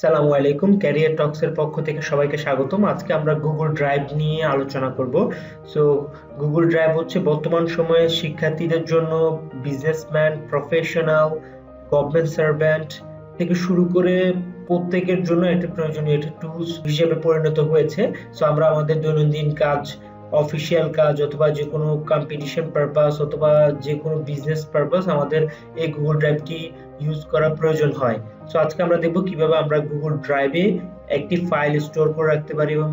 সালামু আলাইকুম, ক্যারিয়ার টক্সের পক্ষ থেকে সবাইকে স্বাগতম। আজকে আমরা গুগল ড্রাইভ নিয়ে আলোচনা করব। সো গুগল ড্রাইভ হচ্ছে বর্তমান সময়ে শিক্ষার্থীদের জন্য, বিজনেসম্যান, প্রফেশনাল, গভর্নমেন্ট সার্ভেন্ট থেকে শুরু করে প্রত্যেকের জন্য একটা প্রয়োজনীয় একটা টুলস হিসেবে পরিণত হয়েছে। সো আমরা আমাদের দৈনন্দিন কাজ, অফিসিয়াল কাজ অথবা যে কোনো কম্পিটিশন পারপাস অথবা যে কোনো বিজনেস পারপাস আমাদের এই গুগল ড্রাইভটি ইউজ করা প্রয়োজন হয়। সো আজকে আমরা দেখব কিভাবে আমরা গুগল ড্রাইভে একটি ফাইল স্টোর করে রাখতে পারি এবং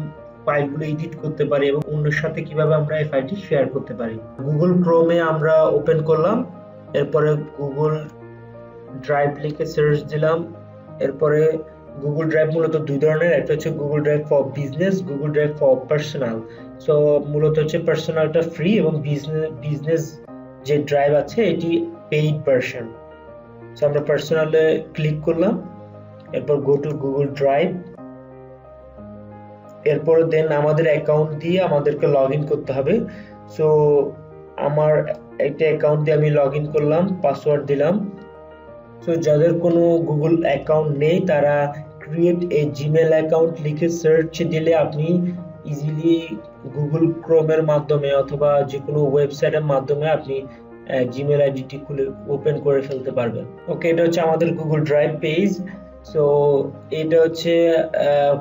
ফাইলগুলো এডিট করতে পারি এবং অন্যের সাথে কিভাবে আমরা এই ফাইলটি শেয়ার করতে পারি। গুগল ক্রোমে আমরা ওপেন করলাম, এরপরে গুগল ড্রাইভ লিখে সার্চ দিলাম। এরপরে গুগল ড্রাইভ মূলত দুই ধরনের, একটা হচ্ছে Google drive for business, Google drive for personal. So মূলত হচ্ছে পার্সোনালটা ফ্রি এবং বিজনেস যে ড্রাইভ আছে এটি পেইড ভার্সন। সো আমরা পার্সোনালে ক্লিক করলাম, এরপর গো টু গুগল ড্রাইভ। এরপর দেন আমাদের অ্যাকাউন্ট দিয়ে আমাদেরকে লগ ইন করতে হবে। সো আমার একটা অ্যাকাউন্ট দিয়ে আমি লগ ইন করলাম, পাসওয়ার্ড দিলাম। সো যাদের কোনো গুগল অ্যাকাউন্ট নেই তারা ক্রিয়েট এ জিমেল অ্যাকাউন্ট লিখে সার্চ দিলে আপনি ইজিলি গুগল ক্রোমের মাধ্যমে অথবা যে কোনো ওয়েবসাইটের মাধ্যমে আপনি জিমেল আইডিটি খুলে ওপেন করে ফেলতে পারবেন। ওকে, এটা হচ্ছে আমাদের গুগল ড্রাইভ পেজ। সো এটা হচ্ছে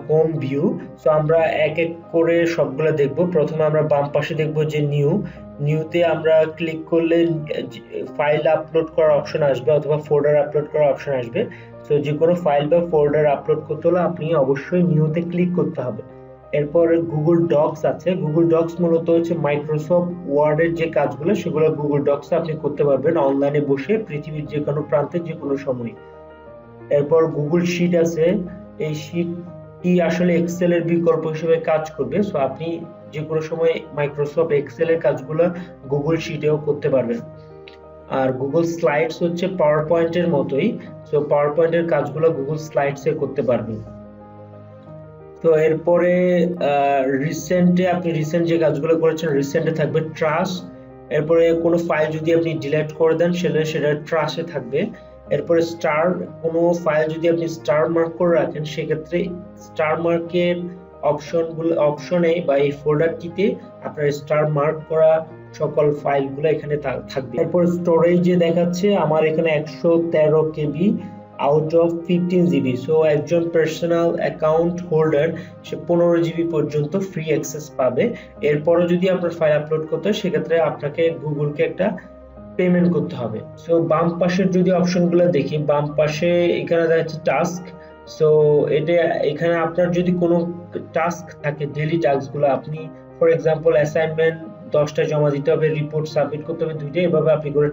হোম ভিউ। সো আমরা এক এক করে সবগুলো দেখব। প্রথমে আমরা বাম পাশে দেখব যে নিউতে আমরা ক্লিক করলে ফাইল আপলোড করার অপশন আসবে অথবা ফোল্ডার আপলোড করার অপশন আসবে। সো যে কোনো ফাইল বা ফোল্ডার আপলোড করতে হলে আপনি অবশ্যই নিউতে ক্লিক করতে হবে। এরপর গুগল ডকস আছে। গুগল ডকস মূলত হচ্ছে মাইক্রোসফট ওয়ার্ডের যে কাজগুলো সেগুলো গুগল ডকসে আপনি করতে পারবেন অনলাইনে বসে পৃথিবীর যে কোনো প্রান্তে যে কোনো সময়। এরপর গুগল শিট আছে। এই শিটটি আসলে এক্সেল এর বিকল্প হিসেবে কাজ করবে। সো আপনি যে কোনো সময় মাইক্রোসফট এক্সেল এর কাজগুলো গুগল শিটেও করতে পারবেন। আর গুগল স্লাইডস হচ্ছে পাওয়ার পয়েন্টের মতোই। সো পাওয়ার পয়েন্টের কাজগুলো গুগল স্লাইডসে করতে পারবেন। তো এরপরে আপনি রিসেন্ট যে কাজগুলো করেছেন রিসেন্টে থাকবে ট্রাস্ট। এরপরে কোনো ফাইল যদি আপনি ডিলিট করে দেন সেটা ট্রাস্টে থাকবে। এরপরে স্টার, কোনো ফাইল যদি আপনি স্টার মার্ক করে রাখেন সেক্ষেত্রে স্টার মার্কের অপশনে বা এই ফোল্ডারটিতে আপনার স্টার মার্ক করা সকল ফাইলগুলো এখানে থাকবে। এরপর স্টোরেজে দেখাচ্ছে আমার এখানে 113 কেবি আউট অফ 15 জিবি। সো একজন পার্সোনাল অ্যাকাউন্ট হোল্ডার সে 15 জিবি পর্যন্ত ফ্রি অ্যাক্সেস পাবে। এরপরও যদি আপনার ফাইল আপলোড করতে হয় সেক্ষেত্রে আপনাকে গুগলকে একটা পেমেন্ট করতে হবে। সো বাম পাশের যদি অপশনগুলো দেখি, বাম পাশে এখানে দেখা যাচ্ছে টাস্ক। সো এখানে আপনার যদি কোনো টাস্ক থাকে, ডেইলি টাস্কগুলো আপনি ফর এক্সাম্পল অ্যাসাইনমেন্ট 10টা জমা দিতে হবে, রিপোর্ট সাবমিট করতে হবে 2টা, এভাবে আপনি করে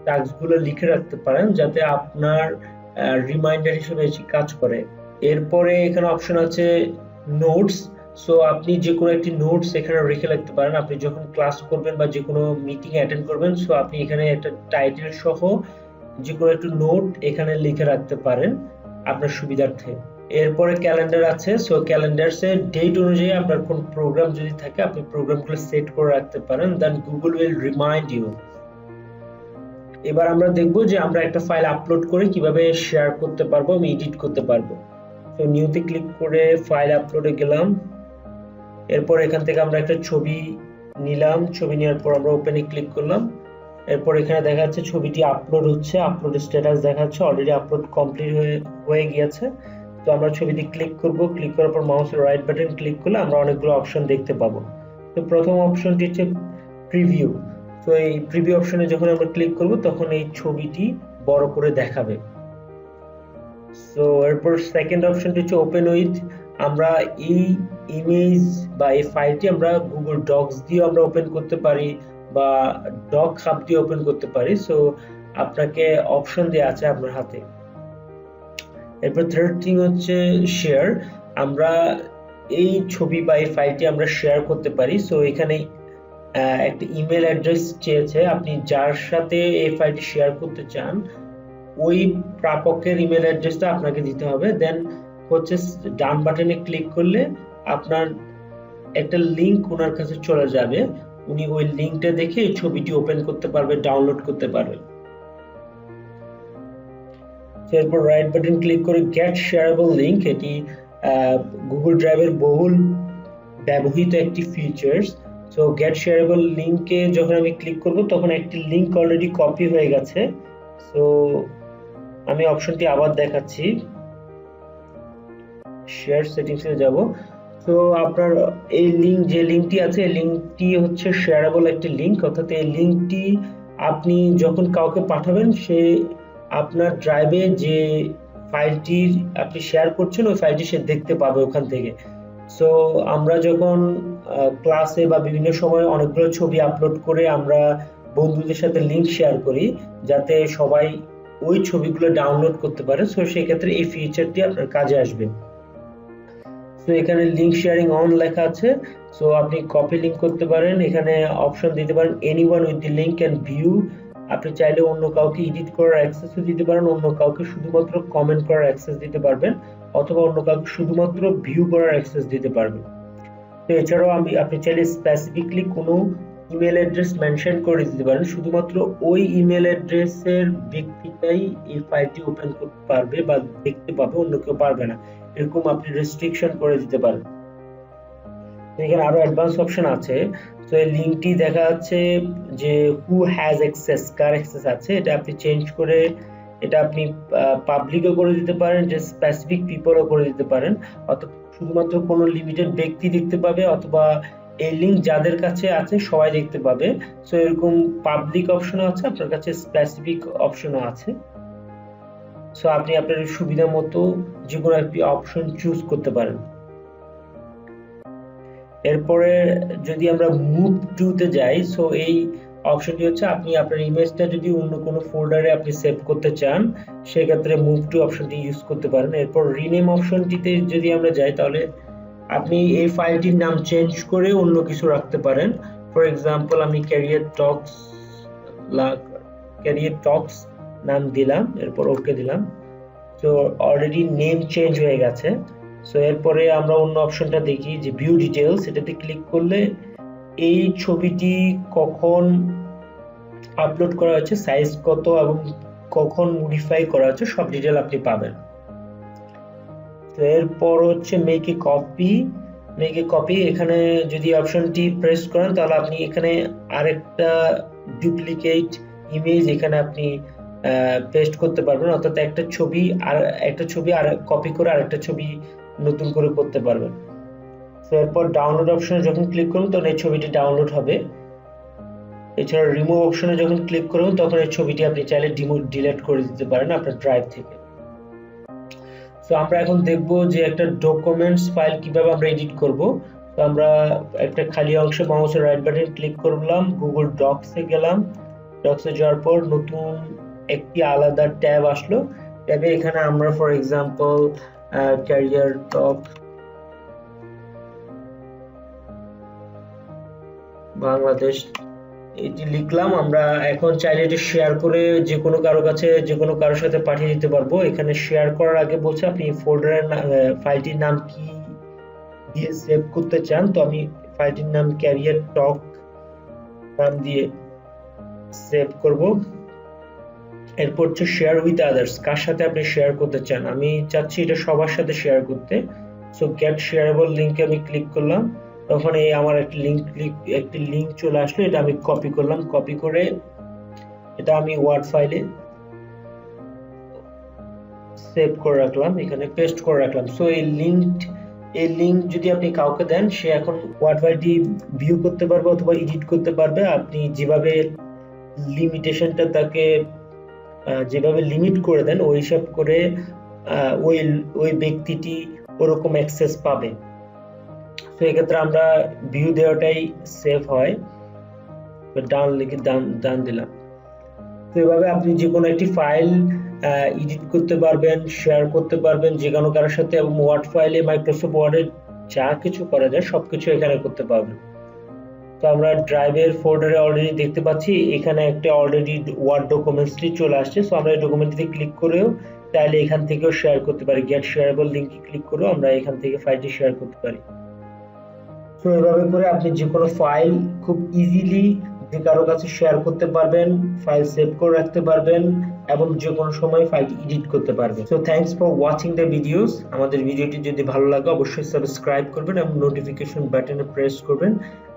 টাস্কগুলো লিখে রাখতে পারেন যাতে আপনার রিমাইন্ডার হিসেবে কাজ করে। এরপরে এখানে অপশন আছে নোটস। সো আপনি যে কোনো একটি নোটস এখানে রেখে রাখতে পারেন। আপনি যখন ক্লাস করবেন বা যে কোনো মিটিং অ্যাটেন্ড করবেন, সো আপনি এখানে একটা টাইটেল সহ যে কোনো একটু নোট এখানে লিখে রাখতে পারেন আপনার সুবিধার্থে। এরপরে ক্যালেন্ডার আছে। সো ক্যালেন্ডারসে ডেট অনুযায়ী আপনার কোন প্রোগ্রাম যদি থাকে আপনি প্রোগ্রামগুলো সেট করে রাখতে পারেন, দেন গুগল উইল রিমাইন্ড ইউ। এবার আমরা দেখব যে আমরা একটা ফাইল আপলোড করে কিভাবে শেয়ার করতে পারবো এবং এডিট করতে পারবো। তো নিউতে ক্লিক করে ফাইল আপলোডে গেলাম। এরপর এখান থেকে আমরা একটা ছবি নিলাম, ছবি নেওয়ার পর আমরা ওপেনে ক্লিক করলাম। এরপর এখানে দেখা যাচ্ছে ছবিটি আপলোড হচ্ছে, আপলোড স্ট্যাটাস দেখাচ্ছে অলরেডি আপলোড কমপ্লিট হয়ে গিয়েছে। তো আমরা ছবিতে ক্লিক করব, ক্লিক করার পর মাউসের রাইট বাটন ক্লিক করলে আমরা অনেকগুলো অপশন দেখতে পাবো। তো প্রথম অপশনটি হচ্ছে প্রিভিউ। তো এই প্রিভিউ অপশনে যখন আমরা ক্লিক করব তখন এই ছবিটি বড় করে দেখাবে। সো এরপর সেকেন্ড অপশনটি হচ্ছে ওপেন উইথ। আমরা এই ইমেজ বা এই ফাইলটি আমরা গুগল ডকস দিয়ে আমরা ওপেন করতে পারি বা ডক হাব দিয়ে ওপেন করতে পারি। সো আপনাকে অপশন দেওয়া আছে আপনার হাতে। এরপর থার্ড থিং হচ্ছে শেয়ার। আমরা এই ছবি বা এই ফাইলটি আমরা শেয়ার করতে পারি। সো এখানে একটা ইমেল অ্যাড্রেস চেয়েছে, আপনি যার সাথে এই ফাইলটি শেয়ার করতে চান ওই প্রাপকের ইমেল অ্যাড্রেসটা আপনাকে দিতে হবে। দেন হচ্ছে ডান বাটনে ক্লিক করলে আপনার একটা লিংক ওনার কাছে চলে যাবে, উনি ওই লিংকটা দেখে এই ছবিটি ওপেন করতে পারবে, ডাউনলোড করতে পারবে। এরপর রাইট বাটন ক্লিক করে গেট শেয়ারেবল লিংক, এটি গুগল ড্রাইভের বহুল ব্যবহৃত একটি ফিচার্স। সো গেট শেয়ারেবল লিংকে যখন আমি ক্লিক করব তখন একটি লিংক অলরেডি কপি হয়ে গেছে। সো আমি অপশনটি আবার দেখাচ্ছি, শেয়ার সেটিংসে যাব। তো আপনার এই লিংক, যে লিংকটি আছে এই লিংকটি হচ্ছে শেয়ারেবল একটি লিংক, অর্থাৎ এই লিংকটি আপনি যখন কাউকে পাঠাবেন সে আপনার ড্রাইভে যে ফাইলটি আপনি শেয়ার করছেন ওই ফাইলটি সে দেখতে পাবে ওখান থেকে। সো আমরা যখন ক্লাসে বা বিভিন্ন সময় অনেকগুলো ছবি আপলোড করে আমরা বন্ধুদের সাথে লিংক শেয়ার করি যাতে সবাই ওই ছবিগুলো ডাউনলোড করতে পারে। সো সেক্ষেত্রে এই ফিচারটি আপনার কাজে আসবে। তো এখানে লিংক শেয়ারিং অন লেখা আছে, সো আপনি কপি লিংক করতে পারেন, এখানে অপশন দিতে পারেন anyone with the link can view, আপনি চাইলে অন্য কাউকে এডিট করার অ্যাক্সেসও দিতে পারেন, অন্য কাউকে শুধুমাত্র কমেন্ট করার অ্যাক্সেস দিতে পারবেন, অথবা অন্য কাউকে শুধুমাত্র ভিউ করার অ্যাক্সেস দিতে পারবেন। তো এছাড়াও আপনি চাইলে স্পেসিফিকলি কোনো ইমেল অ্যাড্রেস মেনশন করে দিতে পারেন, শুধুমাত্র ওই ইমেল অ্যাড্রেসের ব্যক্তিটাই এই ফাইলটি ওপেন করতে পারবে বা দেখতে পাবে, অন্য কেউ পারবে না, এরকম আপনি রেস্ট্রিকশন করে দিতে পারেন। এখানে আরো অ্যাডভান্স অপশন আছে। তো এই লিংকটি দেখা যাচ্ছে যে who has access, car access আছে, এটা আপনি চেঞ্জ করে এটা আপনি পাবলিকও করে দিতে পারেন, যে স্পেসিফিক পিপলও করে দিতে পারেন, অথবা শুধুমাত্র কোনো লিমিটেড ব্যক্তি দেখতে পাবে, অথবা এই লিংক যাদের কাছে আছে সবাই দেখতে পাবে। সো এরকম পাবলিক অপশনও আছে, আপনার কাছে স্পেসিফিক অপশনও আছে। সো আপনি আপনার সুবিধা মতো যে কোনো একটি অপশন চুজ করতে পারেন। এরপরে যদি আমরা মুভ টু তে যাই, সো এই অপশনটি হচ্ছে আপনি আপনার ইমেজটা যদি অন্য কোনো ফোল্ডারে আপনি সেভ করতে চান সেক্ষেত্রে মুভ টু অপশনটি ইউজ করতে পারেন। এরপর রিনেম অপশনটিতে যদি আমরা যাই তাহলে আপনি এই ফাইলটির নাম চেঞ্জ করে অন্য কিছু রাখতে পারেন। ফর এক্সাম্পল আমি ক্যারিয়ার টক্স নাম দিলাম, এরপর ওকে দিলাম। তো অলরেডি নেম চেঞ্জ হয়ে গেছে। সো এরপরে আমরা অন্য অপশনটা দেখি যে ভিউ ডিটেইলস, এটাতে ক্লিক করলে এই ছবিটি কখন আপলোড করা হয়েছে, সাইজ কত এবং কখন মডিফাই করা হচ্ছে সব ডিটেইল আপনি পাবেন। তো এরপর হচ্ছে মেক এ কপি, এখানে যদি অপশনটি প্রেস করেন তাহলে আপনি এখানে আরেকটা ডুপ্লিকেট ইমেজ এখানে আপনি পেস্ট করতে পারবেন, অর্থাৎ একটা ছবি আর কপি করে আরেকটা ছবি নতুন করে করতে পারবেন। তো এরপর ডাউনলোড অপশনে যখন ক্লিক করুন তখন এই ছবিটি ডাউনলোড হবে। এছাড়া রিমুভ অপশনে যখন ক্লিক করুন তখন এই ছবিটি আপনি চাইলে ডিলিট করে দিতে পারেন আপনার ড্রাইভ থেকে। তো আমরা এখন দেখব যে একটা ডকুমেন্টস ফাইল কিভাবে আমরা এডিট করব। তো আমরা একটা খালি অংশে মাউসের রাইট বাটন ক্লিক করলাম, গুগল ডক্সে গেলাম, ডক্সে যাওয়ার পর নতুন একটি আলাদা ট্যাব আসলো, ট্যাবে এখানে আমরা ফর এক্সাম্পল ক্যারিয়ার টক বাংলাদেশ এটি লিখলাম। আমরা এখন চাইলে এটি শেয়ার করে যে কোনো কারোর সাথে পাঠিয়ে দিতে পারবো। এখানে শেয়ার করার আগে বলছে আপনি ফোল্ডারের ফাইলটির নাম কি দিয়ে সেভ করতে চান। তো আমি ফাইলটির নাম ক্যারিয়ার টক নাম দিয়ে সেভ করব। এরপর হচ্ছে শেয়ার উইথ আদার্স, কার সাথে আপনি শেয়ার করতে চান, আমি চাচ্ছি এটা সবার সাথে শেয়ার করতে। সো গেট শেয়ারেবল লিংকে আমি ক্লিক করলাম, তখন এই আমার একটি লিংক চলে আসলো, এটা আমি কপি করলাম, কপি করে এটা আমি ওয়ার্ড ফাইলে সেভ করে রাখলাম, এখানে পেস্ট করে রাখলাম। সো এই লিংক যদি আপনি কাউকে দেন সে এখন ওয়ার্ড ফাইলটি ভিউ করতে পারবে অথবা এডিট করতে পারবে। আপনি যেভাবে লিমিটেশনটা তাকে যেভাবে লিমিট করে দেন ওই হিসাব করে ওই ব্যক্তিটি ওরকম অ্যাক্সেস পাবে। তো এক্ষেত্রে আমরা ভিউ দেওয়াটাই সেভ হয়, ডান লিখে ডান দিলাম। তো এভাবে আপনি যে কোনো একটি ফাইল এডিট করতে পারবেন, শেয়ার করতে পারবেন যে কোনো কারোর সাথে, এবং ওয়ার্ড ফাইলে মাইক্রোসফট ওয়ার্ডে যা কিছু করা যায় সবকিছু এখানে করতে পারবেন। তো আমরা ড্রাইভের ফোল্ডারে অলরেডি দেখতে পাচ্ছি এখানে একটা অলরেডি ওয়ার্ড ডকুমেন্টসটি চলে আসছে। সো আমরা এই ডকুমেন্টটিতে ক্লিক করেও তাহলে এখান থেকেও শেয়ার করতে পারি, গেট শেয়ারেবল লিংকে ক্লিক করেও আমরা এখান থেকে ফাইলটি শেয়ার করতে পারি। তো এভাবে করে আপনি যে কোনো ফাইল খুব ইজিলি যে কারো কাছে শেয়ার করতে পারবেন, ফাইল সেভ করে রাখতে পারবেন এবং যে কোনো সময় ফাইল এডিট করতে পারবেন। So thanks for watching the videos. আমাদের ভিডিওটি যদি ভালো লাগে অবশ্যই সাবস্ক্রাইব করবেন এবং নোটিফিকেশন বাটনে প্রেস করবেন,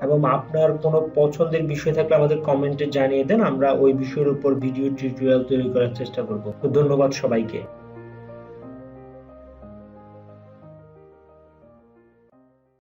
এবং আপনার কোনো পছন্দের বিষয় থাকলে আমাদের কমেন্টে জানিয়ে দেন, আমরা ওই বিষয়ের উপর ভিডিও টিউটোরিয়াল তৈরি করার চেষ্টা করব। তো ধন্যবাদ সবাইকে।